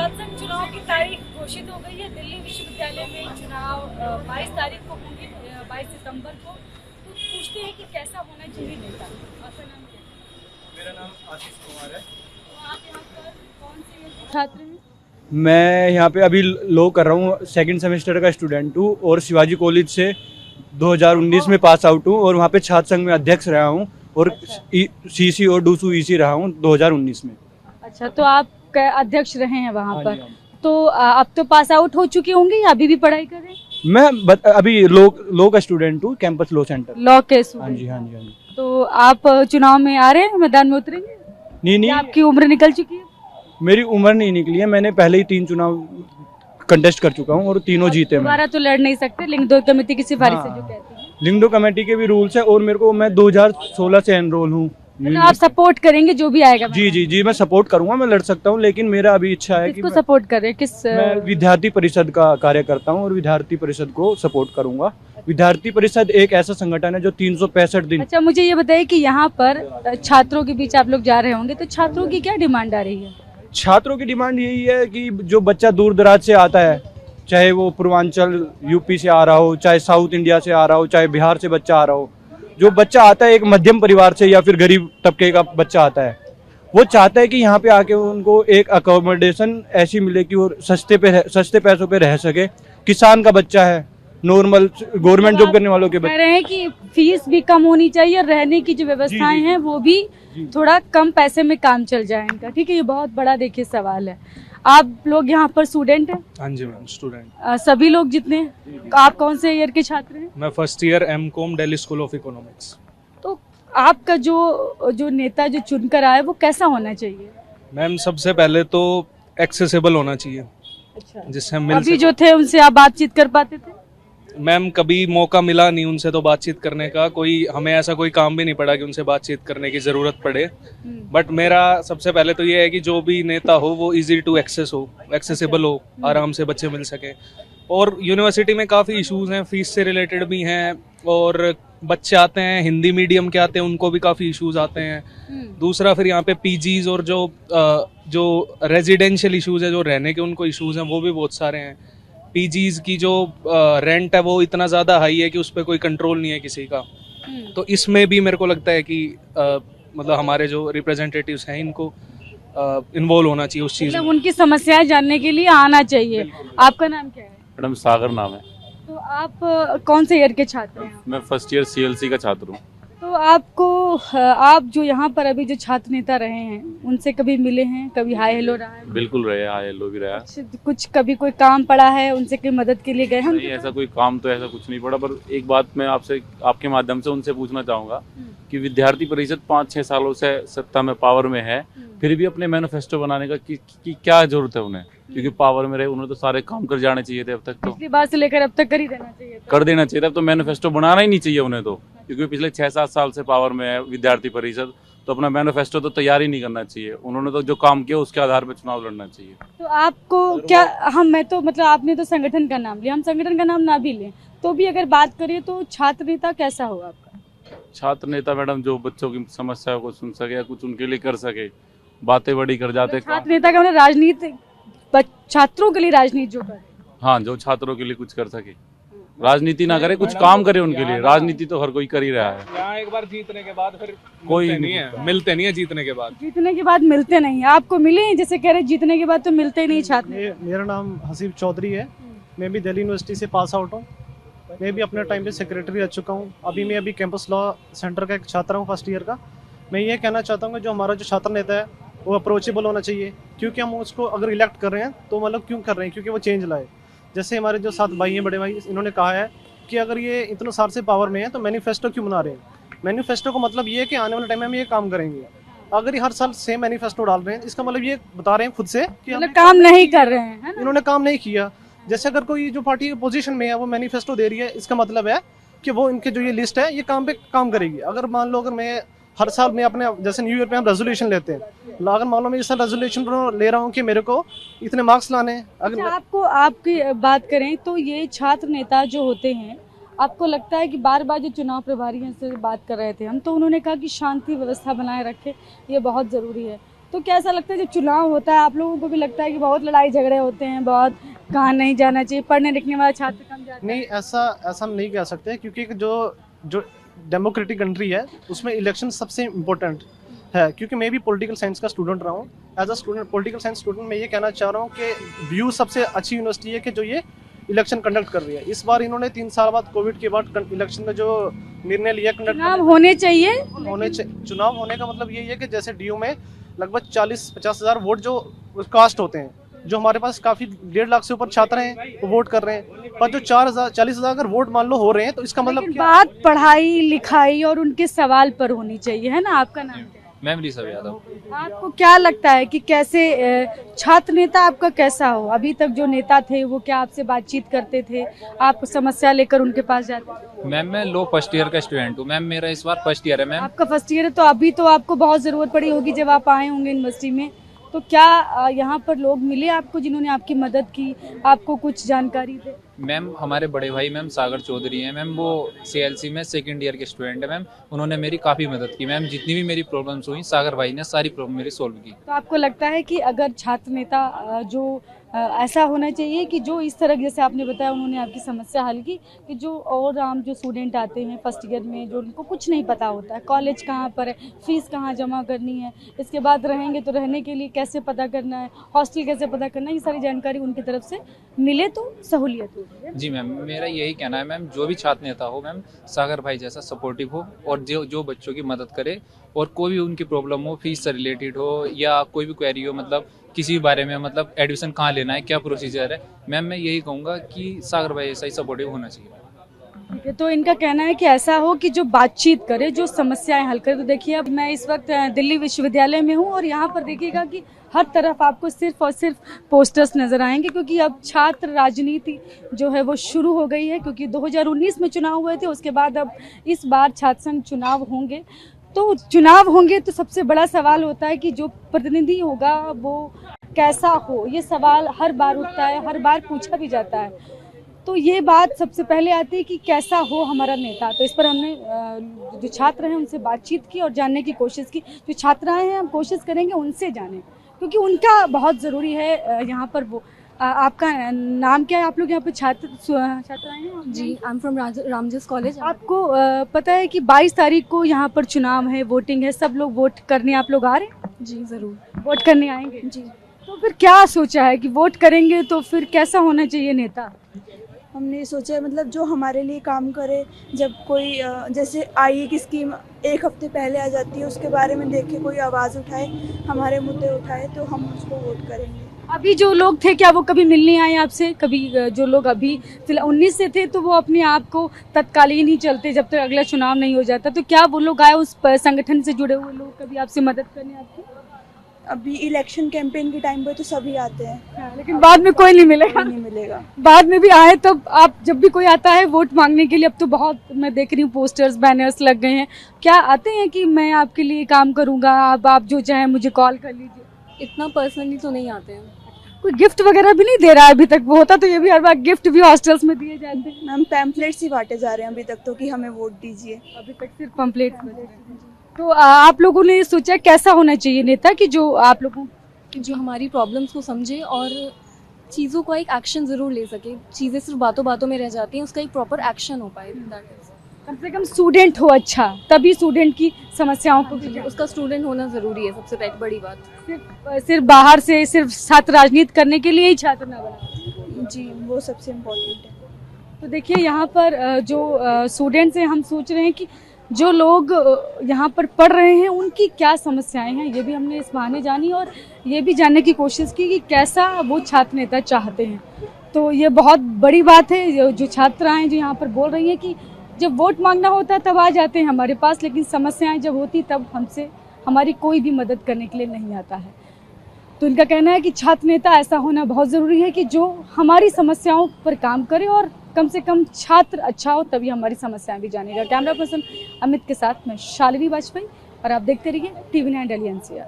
छात्र संघ चुनाव की तारीख घोषित हो गई है। दिल्ली विश्वविद्यालय में चुनाव 22 तारीख को होंगे, 22 सितंबर को। तो पूछते हैं कि कैसा होना चाहिए नेता। आपका नाम क्या है? मेरा नाम आशीष कुमार है। तो आप यहाँ पर कौन से छात्र हैं? मैं यहाँ पे अभी लॉ कर रहा हूँ, सेकंड सेमेस्टर का स्टूडेंट हूँ और शिवाजी कॉलेज से 2019 में पास आउट हूँ और वहाँ पे छात्र संघ में अध्यक्ष रहा हूँ और सीसी और डूसू ईसी रहा हूँ 2019 में। अच्छा, तो आप अध्यक्ष रहे हैं वहाँ हाँ पर। जी, हाँ जी। तो अब तो पास आउट हो चुके होंगे या अभी भी पढ़ाई कर रहे हैं? मैं अभी लॉ का स्टूडेंट हूँ, कैंपस लॉ सेंटर। लॉ के हाँ स्टूडेंट। जी, हाँ जी, हाँ जी। तो आप चुनाव में आ रहे हैं, मैदान में उतरेंगे? नहीं या आपकी उम्र निकल चुकी है? मेरी उम्र नहीं निकली है, मैंने पहले ही 3 चुनाव कंटेस्ट कर चुका हूँ और तीनों जीते मैं। दोबारा तो लड़ नहीं सकते, लिंग दो कमेटी की सिफारिश से जो कहती है। लिंगडो कमेटी के भी रूल्स है और मैं 2016 से एनरोल हूँ। मतलब आप सपोर्ट करेंगे जो भी आएगा? जी जी जी, मैं सपोर्ट करूंगा, मैं लड़ सकता हूँ, लेकिन मेरा अभी इच्छा है कि किसको सपोर्ट कर रहे हैं? मैं विद्यार्थी परिषद का कार्य करता हूँ और विद्यार्थी परिषद को सपोर्ट करूंगा। विद्यार्थी परिषद एक ऐसा संगठन है जो 365 दिन। अच्छा, मुझे ये बताइए कि यहाँ पर छात्रों के बीच आप लोग जा रहे होंगे, तो छात्रों की क्या डिमांड आ रही है? छात्रों की डिमांड यही है कि जो बच्चा दूर दराज से आता है, चाहे वो पूर्वांचल यूपी से आ रहा हो, चाहे साउथ इंडिया से आ रहा हो, चाहे बिहार से बच्चा आ रहा हो, जो बच्चा आता है एक मध्यम परिवार से या फिर गरीब तबके का बच्चा आता है, वो चाहता है कि यहाँ पे आके उनको एक अकोमोडेशन ऐसी मिले कि वो सस्ते पैसों पे रह सके। किसान का बच्चा है, नॉर्मल गवर्नमेंट जॉब करने वालों के कह बच्चे। रहे हैं कि फीस भी कम होनी चाहिए और रहने की जो व्यवस्थाएं हैं वो भी थोड़ा कम पैसे में काम चल जाए इनका। ठीक है, ये बहुत बड़ा देखिए सवाल है। आप लोग यहाँ पर स्टूडेंट हैं? हाँ जी मैम, स्टूडेंट। सभी लोग जितने, आप कौन से ईयर के छात्र हैं? मैं first year MCom Delhi School of Economics. तो आपका जो नेता जो चुनकर आए वो कैसा होना चाहिए? मैम सबसे पहले तो एक्सेसिबल होना चाहिए, अच्छा, जिससे हम मिल अभी सके। जो थे उनसे आप बातचीत कर पाते थे? मैम कभी मौका मिला नहीं उनसे तो बातचीत करने का, हमें ऐसा कोई काम भी नहीं पड़ा कि उनसे बातचीत करने की ज़रूरत पड़े। बट मेरा सबसे पहले तो ये है कि जो भी नेता हो वो इजी टू एक्सेस हो, एक्सेसिबल हो, आराम से बच्चे मिल सके। और यूनिवर्सिटी में काफ़ी इश्यूज हैं, फीस से रिलेटेड भी हैं, और बच्चे आते हैं हिंदी मीडियम के आते हैं, उनको भी काफ़ी इश्यूज आते हैं। दूसरा फिर यहाँ पे पीजीज और जो रेजिडेंशियल इश्यूज है, जो रहने के उनको इश्यूज हैं, वो भी बहुत सारे हैं। पीजीज की जो रेंट है वो इतना ज़्यादा हाई है कि उस पर कोई कंट्रोल नहीं है किसी का। तो इसमें भी मेरे को लगता है कि मतलब हमारे जो रिप्रेजेंटेटिव्स हैं इनको इन्वॉल्व होना चाहिए उस चीज़ में। मतलब उनकी समस्याएं जानने के लिए आना चाहिए। आपका नाम क्या है? मैडम सागर नाम है। तो आप कौन से ईयर के छात्र हैं? मैं फर्स्ट ईयर सीएलसी का छात्र हूँ। तो आप जो यहाँ पर अभी जो छात्र नेता रहे हैं उनसे कभी मिले हैं? कभी हाय हेलो रहा है? बिल्कुल रहे, हाय हेलो भी रहा। कुछ कभी कोई काम पड़ा है उनसे, कोई मदद के लिए गए हैं? नहीं, ऐसा कोई काम तो ऐसा कुछ नहीं पड़ा, पर एक बात मैं आपसे आपके माध्यम से उनसे पूछना चाहूँगा कि विद्यार्थी परिषद 5-6 सालों से सत्ता में पावर में है, फिर भी अपने मैनिफेस्टो बनाने का की क्या जरूरत है उन्हें? क्योंकि पावर में रहे, उन्हें तो सारे काम कर जाने चाहिए थे अब तक। तो पिछली बार से लेकर अब तक कर ही देना चाहिए था। कर देना चाहिए था, अब तो मैनिफेस्टो बनाना ही नहीं चाहिए उन्हें तो, क्योंकि पिछले 6-7 साल से पावर में है विद्यार्थी परिषद, तो अपना मैनिफेस्टो तो तैयार ही नहीं करना चाहिए। उन्होंने तो जो काम किया उसके आधार पर चुनाव लड़ना चाहिए। तो आपको क्या, मैं तो मतलब आपने तो संगठन का नाम लिया, हम संगठन का नाम ना भी लें तो भी अगर बात करें तो छात्र नेता कैसा होगा आपका? छात्र नेता मैडम जो बच्चों की समस्याओं को सुन सके या कुछ उनके लिए कर सके, बातें बड़ी कर जाते। छात्र नेता का मतलब राजनीति, छात्रों के लिए राजनीति जो करे। हाँ, जो छात्रों के लिए कुछ कर सके, राजनीति ना करे, कुछ काम करे उनके लिए। राजनीति तो हर कोई कर ही रहा है। यहाँ एक बार जीतने के बाद फिर कोई मिलते नहीं है जीतने के बाद। जीतने के बाद मिलते नहीं है। आपको मिले हैं? जैसे कह रहे जीतने के बाद तो मिलते ही नहीं छात्र। मेरा नाम हसीब चौधरी है, मैं भी दिल्ली यूनिवर्सिटी से पास आउट हूँ। मैं भी अपने टाइम पे सेक्रेटरी रह चुका हूँ। मैं कैंपस लॉ सेंटर का एक छात्र हूँ, फर्स्ट ईयर का। मैं ये कहना चाहता हूँ कि जो हमारा जो छात्र नेता है वो अप्रोचेबल होना चाहिए, क्योंकि हम उसको अगर इलेक्ट कर रहे हैं तो मतलब क्यों कर रहे हैं, क्योंकि वो चेंज लाए। जैसे हमारे जो 7 भाई हैं, बड़े भाई, इन्होंने कहा है कि अगर ये इतने साल से पावर में है तो मैनिफेस्टो क्यों बना रहे हैं। मैनिफेस्टो का मतलब ये है कि आने वाले टाइम में हम ये काम करेंगे। अगर ये हर साल सेम मैनिफेस्टो डाल रहे हैं, इसका मतलब ये बता रहे हैं खुद से कि मतलब काम नहीं कर रहे हैं, है ना? इन्होंने काम नहीं किया। जैसे अगर कोई जो पार्टी पोजीशन में है वो मैनिफेस्टो दे रही है, इसका मतलब है कि वो इनके जो ये लिस्ट है ये काम पे काम करेगी। अगर मान लो, अगर मैं हर साल में अपने, जैसे न्यू ईयर पे हम रेजोल्यूशन लेते हैं, अगर मान लो मैं इस साल रेजोल्यूशन ले रहा हूँ कि मेरे को इतने मार्क्स लाने हैं। अगर अच्छा, आपको आपकी बात करें तो ये छात्र नेता जो होते हैं, आपको लगता है कि बार बार जो चुनाव प्रभारी से बात कर रहे थे हम, तो उन्होंने कहा कि शांति व्यवस्था बनाए रखे, ये बहुत ज़रूरी है। तो क्या ऐसा लगता है जब चुनाव होता है आप लोगों को भी लगता है कि बहुत लड़ाई झगड़े होते हैं, बहुत कहाँ नहीं जाना चाहिए, पढ़ने लिखने वाला छात्र कम जाता है? नहीं, ऐसा हम नहीं कह सकते, क्योंकि जो डेमोक्रेटिक कंट्री है उसमें इलेक्शन सबसे इम्पोर्टेंट है। क्योंकि मैं भी पॉलिटिकल साइंस का स्टूडेंट रहा हूँ। As a student, political science student, मैं ये कहना चाह रहा हूँ कि व्यू सबसे अच्छी यूनिवर्सिटी है कि जो ये इलेक्शन कंडक्ट कर रही है। इस बार इन्होंने 3 साल बाद, कोविड के बाद, इलेक्शन में जो निर्णय लिया कंडक्ट चुनाव होने चाहिए, चुनाव होने का मतलब यही है कि जैसे डीयू में लगभग 40-50 हज़ार वोट जो कास्ट होते हैं, जो हमारे पास काफी 1.5 लाख से ऊपर छात्र हैं वो वोट कर रहे हैं, पर जो 40,000 अगर वोट मान लो हो रहे हैं तो इसका मतलब क्या? बात पढ़ाई लिखाई और उनके सवाल पर होनी चाहिए, है ना? आपका नाम क्या है? मैम ऋषभ यादव। आपको क्या लगता है कि कैसे छात्र नेता आपका कैसा हो? अभी तक जो नेता थे वो क्या आपसे बातचीत करते थे, आप समस्या लेकर उनके पास जाते थे? मैम मैं लो फर्स्ट ईयर का स्टूडेंट हूँ मैम, मेरा इस बार फर्स्ट ईयर है मैम। आपका फर्स्ट ईयर है, तो अभी तो आपको बहुत जरूरत पड़ी होगी जब आप आए होंगे यूनिवर्सिटी में। तो क्या यहाँ पर लोग मिले आपको जिन्होंने आपकी मदद की, आपको कुछ जानकारी दे? मैम हमारे बड़े भाई मैम सागर चौधरी हैं मैम, वो CLC में सेकंड ईयर के स्टूडेंट है मैम। उन्होंने मेरी काफ़ी मदद की मैम, जितनी भी मेरी प्रॉब्लम्स हुई सागर भाई ने सारी प्रॉब्लम मेरी सोल्व की। तो आपको लगता है कि अगर छात्र नेता जो ऐसा होना चाहिए कि जो इस तरह, जैसे आपने बताया उन्होंने आपकी समस्या हल की, कि जो और आम जो स्टूडेंट आते हैं फर्स्ट ईयर में, जो उनको कुछ नहीं पता होता है कॉलेज कहाँ पर है, फीस कहाँ जमा करनी है, इसके बाद रहेंगे तो रहने के लिए कैसे पता करना है, हॉस्टल कैसे पता करना है, ये सारी जानकारी उनकी तरफ से मिले तो सहूलियत होगी। जी मैम, मेरा यही कहना है मैम, जो भी छात्र नेता हो मैम, सागर भाई जैसा सपोर्टिव हो और जो बच्चों की मदद करे, और कोई भी उनकी प्रॉब्लम हो, फीस से रिलेटेड हो या कोई भी क्वेरी हो, मतलब किसी भी बारे में, मतलब एडमिशन कहाँ लेना है, क्या प्रोसीजर है, मैम मैं यही कहूँगा कि सागर भाई ऐसा ही सपोर्टिव होना चाहिए। ठीक है, तो इनका कहना है कि ऐसा हो कि जो बातचीत करे, जो समस्याएं हल करे। तो देखिए, अब मैं इस वक्त दिल्ली विश्वविद्यालय में हूँ और यहाँ पर देखिएगा कि हर तरफ आपको सिर्फ और सिर्फ पोस्टर्स नजर आएंगे, क्योंकि अब छात्र राजनीति जो है वो शुरू हो गई है। क्योंकि 2019 में चुनाव हुए थे, उसके बाद अब इस बार छात्र संघ चुनाव होंगे। तो चुनाव होंगे तो सबसे बड़ा सवाल होता है कि जो प्रतिनिधि होगा वो कैसा हो, ये सवाल हर बार उठता है, हर बार पूछा भी जाता है। तो ये बात सबसे पहले आती है कि कैसा हो हमारा नेता। तो इस पर हमने जो छात्र हैं उनसे बातचीत की और जानने की कोशिश की। जो छात्र आए हैं हम कोशिश करेंगे उनसे जाने, क्योंकि उनका बहुत ज़रूरी है यहाँ पर। वो आपका नाम क्या है? आप लोग यहाँ पे छात्र आए हैं? जी, I am from Ramjas college. आपको पता है कि 22 तारीख को यहाँ पर चुनाव है, वोटिंग है, सब लोग वोट करने आप लोग आ रहे हैं? जी ज़रूर वोट करने आएंगे? जी। तो फिर क्या सोचा है कि वोट करेंगे तो फिर कैसा होना चाहिए नेता? हमने सोचा है, मतलब जो हमारे लिए काम करे। जब कोई जैसे आई की स्कीम 1 हफ्ते पहले आ जाती है, उसके बारे में देख के कोई आवाज़ उठाए, हमारे मुद्दे उठाए, तो हम उसको वोट करेंगे। अभी जो लोग थे क्या वो कभी मिलने आए आपसे? कभी जो लोग अभी फिलहाल 19 से थे तो वो अपने आप को तत्कालीन ही चलते जब तक अगला चुनाव नहीं हो जाता, तो क्या वो लोग आए उस संगठन से जुड़े हुए लोग कभी आपसे मदद करने आपकी? अभी इलेक्शन कैंपेन के टाइम पे तो सभी आते हैं। हाँ, लेकिन बाद में कोई नहीं मिलेगा। नहीं मिलेगा। बाद में भी आए तब आप, जब भी कोई आता है वोट मांगने के लिए, अब तो बहुत मैं देख रही हूँ पोस्टर्स बैनर्स लग गए हैं, क्या आते हैं कि मैं आपके लिए काम करूँगा, आप जो चाहें मुझे कॉल कर लीजिए? इतना पर्सनली तो नहीं आते हैं। कोई गिफ्ट वगैरह भी नहीं दे रहा है अभी तक? वो होता तो ये भी हर बार गिफ्ट भी हॉस्टल्स में दिए जाते हैं। मैम पैम्पलेट्स ही बांटे जा रहे हैं अभी तक तो, कि हमें वोट दीजिए। अभी तक सिर्फ पंपलेट। तो आप लोगों ने सोचा कैसा होना चाहिए नेता, कि जो आप लोगों जो हमारी प्रॉब्लम्स को समझे और चीज़ों का एक एक्शन ज़रूर ले सके। चीज़ें सिर्फ बातों बातों में रह जाती हैं, उसका एक प्रॉपर एक्शन हो पाए। कम से कम स्टूडेंट हो अच्छा, तभी स्टूडेंट की समस्याओं को उसका स्टूडेंट होना ज़रूरी है, सबसे बड़ी बात। सिर्फ बाहर से सिर्फ छात्र राजनीति करने के लिए ही छात्र ना बना। जी, वो सबसे इम्पोर्टेंट है। तो देखिए यहाँ पर जो स्टूडेंट्स हैं, हम सोच रहे हैं कि जो लोग यहाँ पर पढ़ रहे हैं उनकी क्या समस्याएं हैं, ये भी हमने इस बहाने जानी और ये भी जानने की कोशिश की कि कैसा वो छात्र नेता चाहते हैं। तो ये बहुत बड़ी बात है, जो छात्र आए जो यहाँ पर बोल रही हैं कि जब वोट मांगना होता है तब आ जाते हैं हमारे पास, लेकिन समस्याएं जब होती तब हमसे हमारी कोई भी मदद करने के लिए नहीं आता है। तो इनका कहना है कि छात्र नेता ऐसा होना बहुत ज़रूरी है कि जो हमारी समस्याओं पर काम करे और कम से कम छात्र अच्छा हो, तभी हमारी समस्याएं भी जानेगा। कैमरा पर्सन अमित के साथ मैं शालिनी वाजपेयी और आप देखते रहिए TV9 दिल्ली NCR।